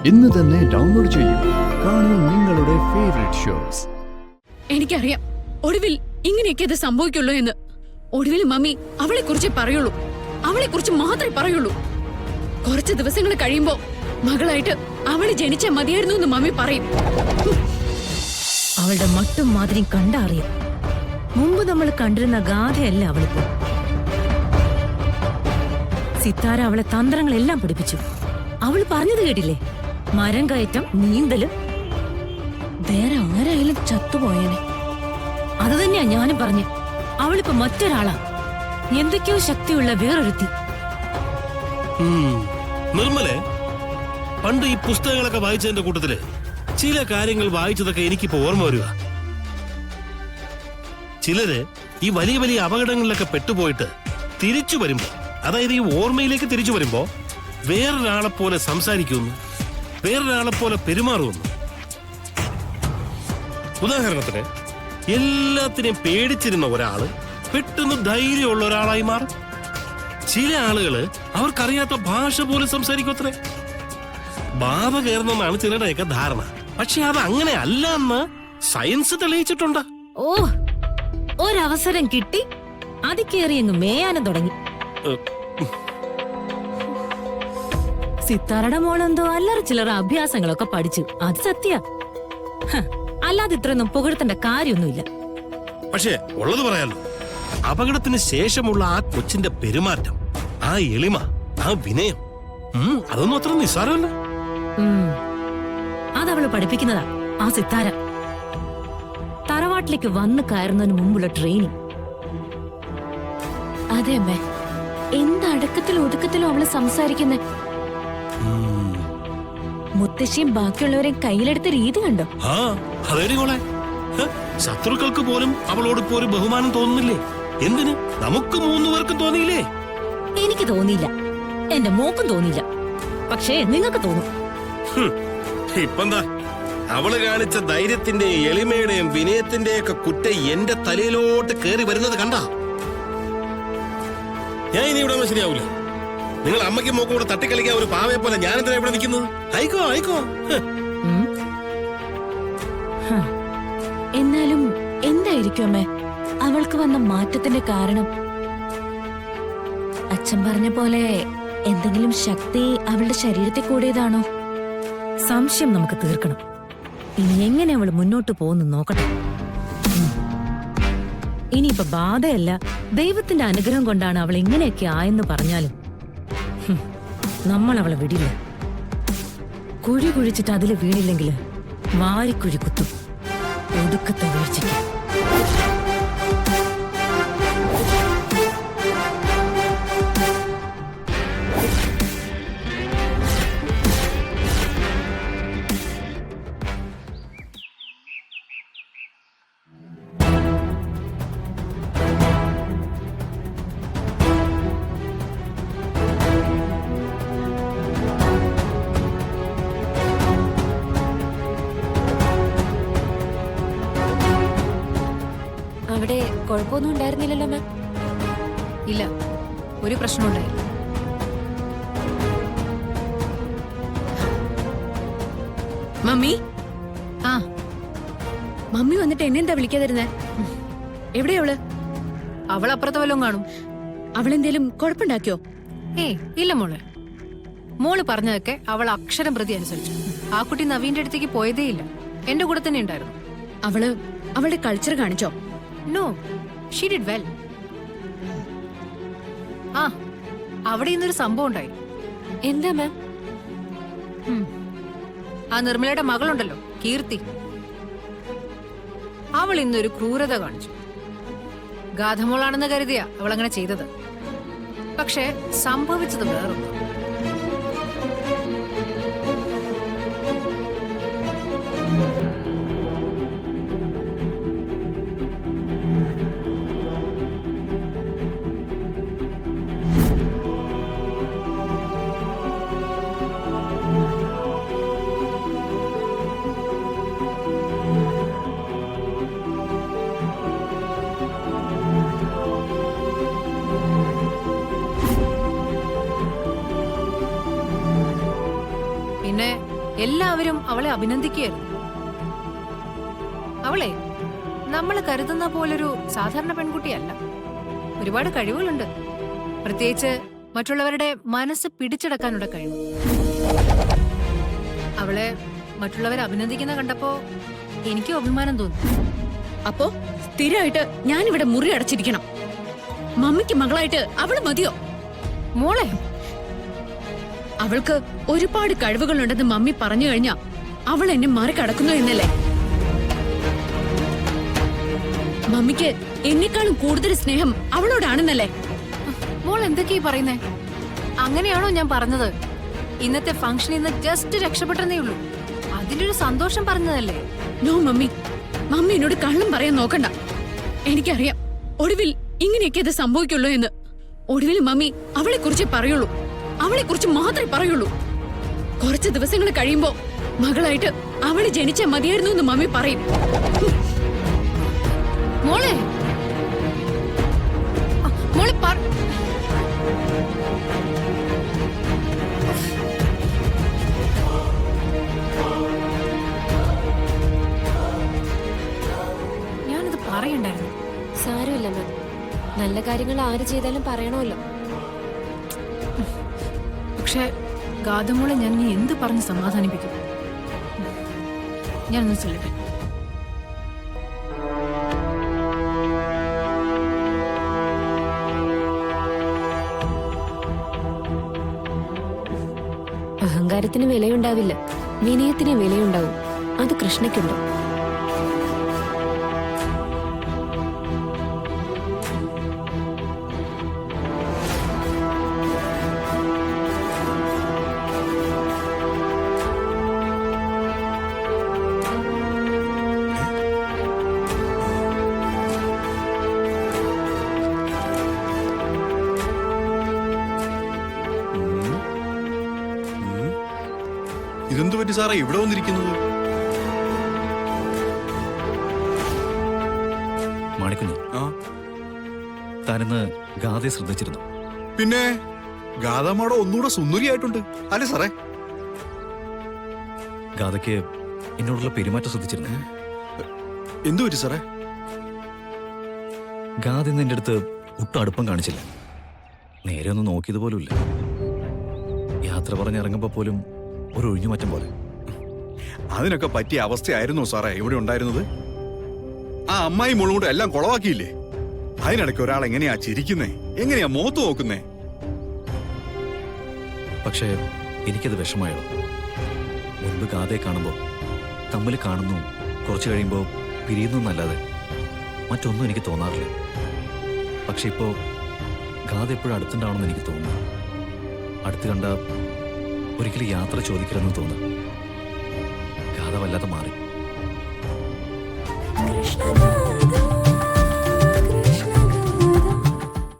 ഇന്ന് തന്നെ ഡൗൺലോഡ് ചെയ്യൂ. കാണൂ നിങ്ങളുടെ ഫേവറേറ്റ് ഷോസ്. എനിക്കറിയാം ഒടുവിൽ ഇങ്ങനെയൊക്കെ അത് സംഭവിക്കുള്ളൂ എന്ന്. ഒടുവിൽ മമ്മി അവളെ കുറിച്ച് പറയുള്ളൂ, അവളെ കുറിച്ച് മാത്രമേ പറയുള്ളൂ. കുറച്ച് ദിവസങ്ങൾ കഴിയുമ്പോ മകളായിട്ട് അവള് ജനിച്ച മതിയായിരുന്നു എന്ന് മമ്മി പറയും. അവളുടെ മട്ടും മാതിരിയും കണ്ടറിയാം. മുമ്പ് നമ്മൾ കണ്ടിരുന്ന ഗാഥയല്ല അവളിപ്പോ. സിത്താര അവളെ തന്ത്രങ്ങളെല്ലാം പഠിപ്പിച്ചു. അവൾ പറഞ്ഞത് കേട്ടില്ലേ? മരം കയറ്റം, നീന്തലും. വേറെ ആരായാലും ചത്തുപോയേനെ. അത് തന്നെയാ ഞാനും പറഞ്ഞു. അവളിപ്പോ മറ്റൊരാളാ, എന്തൊക്കെയോ ശക്തിയുള്ള വേറൊരുത്തി. നിർമ്മലെ, പണ്ട് ഈ പുസ്തകങ്ങളൊക്കെ വായിച്ചതിന്റെ കൂട്ടത്തില് ചില കാര്യങ്ങൾ വായിച്ചതൊക്കെ എനിക്കിപ്പോ ഓർമ്മ വരിക. ചിലര് ഈ വലിയ വലിയ അപകടങ്ങളിലൊക്കെ പെട്ടുപോയിട്ട് തിരിച്ചു വരുമ്പോ, അതായത് ഈ ഓർമ്മയിലേക്ക് തിരിച്ചു വരുമ്പോ വേറൊരാളെ പോലെ സംസാരിക്കുന്നു, വേറൊരാളെ പോലെ പെരുമാറുന്നു. ഉദാഹരണത്തിന്, എല്ലാത്തിനെയും പേടിച്ചിരുന്ന ഒരാള് പെട്ടെന്ന് ധൈര്യമുള്ള ഒരാളായി മാറും. ചില ആളുകള് അവർക്കറിയാത്ത ഭാഷ പോലും സംസാരിക്കത്രേ. ബാധ കയറുന്നെന്നാണ് ചിലരുടെയൊക്കെ ധാരണ. പക്ഷെ അത് അങ്ങനെ അല്ല എന്ന് സയൻസ് തെളിയിച്ചിട്ടുണ്ട്. ഓ, ഒരവസരം കിട്ടി അത് കയറി അങ്ങ് മേയാനും തുടങ്ങി. സിത്താരയുടെ മോളെന്തോ അല്ലറ ചില്ലറ അഭ്യാസങ്ങളൊക്കെ പഠിച്ചു, അത് സത്യ. അല്ലാതെ ഇത്രയൊന്നും പുകഴ്ത്തേണ്ട കാര്യമൊന്നുമില്ല. പക്ഷേ ഉള്ളത് പറയാലോ, അപകടത്തിന് ശേഷമുള്ള ആ കൊച്ചിന്റെ പെരുമാറ്റം, ആ എളിമ, ആ വിനയം, അതൊന്നും അത്ര നിസ്സാരമല്ല. അതവള് പഠിപ്പിക്കുന്നതാ ആ സിത്താര. തറവാട്ടിലേക്ക് വന്ന് കയറുന്നതിന് മുമ്പുള്ള ട്രെയിനിങ്. അതെ അമ്മേ, എന്ത് അടക്കത്തിലും ഒതുക്കത്തിലും അവള് സംസാരിക്കുന്നേ. മുത്തശ്ശിയും ബാക്കിയുള്ളവരെയും കയ്യിലെടുത്ത രീതി കണ്ടോ? ശത്രുക്കൾക്ക് പോലും അവളോട് ഇപ്പോ ഒരു ബഹുമാനം തോന്നുന്നില്ലേ? എന്തിന് നമുക്ക് 3 പേർക്കും തോന്നിയില്ലേ? എനിക്ക് തോന്നിയില്ല, എന്റെ മോക്കും തോന്നിയില്ല. പക്ഷേ നിങ്ങൾക്ക് തോന്നും. ഇപ്പെന്താ, അവള് കാണിച്ച ധൈര്യത്തിന്റെയും എളിമയുടെയും വിനയത്തിന്റെയും ഒക്കെ കുറ്റ എന്റെ തലയിലോട്ട് കേറി വരുന്നത് കണ്ട ഞാൻ ഇനി ഇവിടെ ശരിയാവൂല. നിങ്ങൾ അമ്മയ്ക്കും മോക്കും കൂടെ തട്ടിക്കളിക്കാൻ ഒരു പാവയെ പോലെ ഞാൻ എന്തിനാ ഇവിടെ നിൽക്കുന്നത്? ആയിക്കോ ആയിക്കോ. എന്നാലും എന്തായിരിക്കും അമ്മേ അവൾക്ക് വന്ന മാറ്റത്തിന്റെ കാരണം? അച്ഛൻ പറഞ്ഞ പോലെ എന്തെങ്കിലും ശക്തി അവളുടെ ശരീരത്തിൽ കൂടിയതാണോ? സംശയം നമുക്ക് തീർക്കണം. ഇനി എങ്ങനെ അവള് മുന്നോട്ട് പോകുന്നു നോക്കട്ടെ. ഇനിയിപ്പൊ ബാധയല്ല, ദൈവത്തിന്റെ അനുഗ്രഹം കൊണ്ടാണ് അവൾ ഇങ്ങനെയൊക്കെ ആയെന്ന് പറഞ്ഞാലും നമ്മൾ അവളെ വിടില്ല. കുഴി കുഴിച്ചിട്ട് അതില് വീണില്ലെങ്കിൽ വാരിക്കുഴി കുത്തും, ഒടുക്കത്തെ വീഴ്ചയ്ക്ക്. അവിടെ കുഴപ്പമൊന്നും ഉണ്ടായിരുന്നില്ലല്ലോ മാം? ഇല്ല, ഒരു പ്രശ്നം ഉണ്ടായില്ല. മമ്മി, ആ, മമ്മി വന്നിട്ട് എന്നെന്താ വിളിക്കാതിരുന്നേ? എവിടെയവള്? അവൾ അപ്പുറത്തെ വല്ലതും കാണും. അവളെന്തേലും കുഴപ്പമുണ്ടാക്കിയോ? ഇല്ല മോളെ, മോള് പറഞ്ഞതൊക്കെ അവൾ അക്ഷരം പ്രതി അനുസരിച്ചു. ആ കുട്ടി നവീന്റെ അടുത്തേക്ക് പോയതേ ഇല്ല, എന്റെ കൂടെ തന്നെ ഉണ്ടായിരുന്നു. അവള് അവളുടെ കൾച്ചർ കാണിച്ചോ? No, she did well. ആ, അവിടെ ഇന്നൊരു സംഭവം ഉണ്ടായി. എന്താ മാം? ആ നിർമ്മലയുടെ മകളുണ്ടല്ലോ, കീർത്തി, അവൾ ഇന്നൊരു ക്രൂരത കാണിച്ചു. ഗാഥമോളാണെന്ന് കരുതിയ അവൾ അങ്ങനെ ചെയ്തത്. പക്ഷെ സംഭവിച്ചത് വേറൊന്നും. പിന്നെ എല്ലാവരും അവളെ അഭിനന്ദിക്കുകയായിരുന്നു. അവളെ നമ്മൾ കരുതുന്ന പോലൊരു സാധാരണ പെൺകുട്ടിയല്ല. ഒരുപാട് കഴിവുകളുണ്ട്. പ്രത്യേകിച്ച് മറ്റുള്ളവരുടെ മനസ്സ് പിടിച്ചടക്കാനുള്ള കഴിവ്. അവളെ മറ്റുള്ളവരെ അഭിനന്ദിക്കുന്ന കണ്ടപ്പോ എനിക്കും അഭിമാനം തോന്നി. അപ്പോ സ്ഥിരമായിട്ട് ഞാനിവിടെ മുറി അടച്ചിരിക്കണം. മമ്മിക്ക് മകളായിട്ട് അവള് മതിയോ? മോളെ, അവൾക്ക് ഒരുപാട് കഴിവുകളുണ്ടെന്ന് മമ്മി പറഞ്ഞു കഴിഞ്ഞാ അവൾ എന്നെ മറികടക്കുന്നു എന്നല്ലേ? മമ്മിക്ക് എന്നെക്കാളും കൂടുതൽ സ്നേഹം അവളോടാണെന്നല്ലേ? മോൾ എന്തൊക്കെയാ പറയുന്നേ? അങ്ങനെയാണോ ഞാൻ പറഞ്ഞത്? ഇന്നത്തെ ഫംഗ്ഷനിൽ നിന്ന് ജസ്റ്റ് രക്ഷപ്പെട്ടെന്നേ ഉള്ളൂ. അതിന്റെ ഒരു സന്തോഷം പറഞ്ഞതല്ലേ? നോ മമ്മി, മമ്മി എന്നോട് കള്ളം പറയാൻ നോക്കണ്ട. എനിക്കറിയാം ഒടുവിൽ ഇങ്ങനെയൊക്കെ അത് സംഭവിക്കുള്ളൂ എന്ന്. ഒടുവിൽ മമ്മി അവളെ കുറിച്ചേ പറയുള്ളൂ, അവളെ കുറിച്ച് മാത്രമേ പറയുള്ളൂ. കുറച്ച് ദിവസങ്ങൾ കഴിയുമ്പോ മകളായിട്ട് അവള് ജനിച്ചാൽ മതിയായിരുന്നു എന്ന് മമ്മി പറയും. മോളെ, മോളെ ഞാനത് പറയണ്ടായിരുന്നു. സാരമില്ല മാം, നല്ല കാര്യങ്ങൾ ആര് ചെയ്താലും പറയണമല്ലോ. പക്ഷെ ഗാതമോളെ ഞാൻ ഇനി എന്ത് പറഞ്ഞ് സമാധാനിപ്പിക്കും? ഞാനൊന്ന് ചെല്ലട്ടെ. അഹങ്കാരത്തിന് വിലയുണ്ടാവില്ല, വിനയത്തിന് വിലയുണ്ടാവും. അത് കൃഷ്ണയ്ക്കുണ്ട്. ഇതെന്തു പറ്റി സാറേ ഇവിടെ വന്നിരിക്കുന്നത്? മാണിക്കുഞ്ഞ്, ആ താനിന്ന് ഗാഥയെ ശ്രദ്ധിച്ചിരുന്നു? പിന്നെ ഗാഥാമാട ഒന്നുകൂടെ സുന്ദരിയായിട്ടുണ്ട് അല്ലേ സാറേ? ഗാഥയ്ക്ക് എന്നോടുള്ള പെരുമാറ്റം ശ്രദ്ധിച്ചിരുന്നു? എന്തു പറ്റി സാറേ? ഗാഥ ഇന്ന് എൻ്റെ അടുത്ത് ഒട്ടും അടുപ്പം കാണിച്ചില്ല. നേരെ ഒന്ന് നോക്കിയത് പോലുമില്ല. യാത്ര പറഞ്ഞിറങ്ങുമ്പോൾ പോലും ഒരു ഒഴിഞ്ഞുമാറ്റം പോലെ. അതിനൊക്കെ പറ്റിയ അവസ്ഥയായിരുന്നോ സാറേ ഇവിടെ ഉണ്ടായിരുന്നത്? ആ അമ്മായി മോളും കൂടെ എല്ലാം കുളവാക്കിയില്ലേ? അതിനിടയ്ക്ക് ഒരാൾ എങ്ങനെയാ ചിരിക്കുന്നേ, എങ്ങനെയാ മുഖത്ത് നോക്കുന്നേ? പക്ഷേ എനിക്കത് വിഷമായോ. മുൻപ് ഗാഥയെ കാണുമ്പോൾ തമ്മിൽ കാണുന്നു, കുറച്ച് കഴിയുമ്പോൾ പിരിയുന്നു എന്നല്ലാതെ മറ്റൊന്നും എനിക്ക് തോന്നാറില്ല. പക്ഷെ ഇപ്പോൾ ഗാഥ എപ്പോഴും അടുത്തുണ്ടാവണമെന്ന് എനിക്ക് തോന്നുന്നു. അടുത്ത് കണ്ട ഒരിക്കലും യാത്ര ചോദിക്കരുതെന്ന് തോന്നുന്നു. ഗാഥ വല്ലാതെ മാറി. കൃഷ്ണ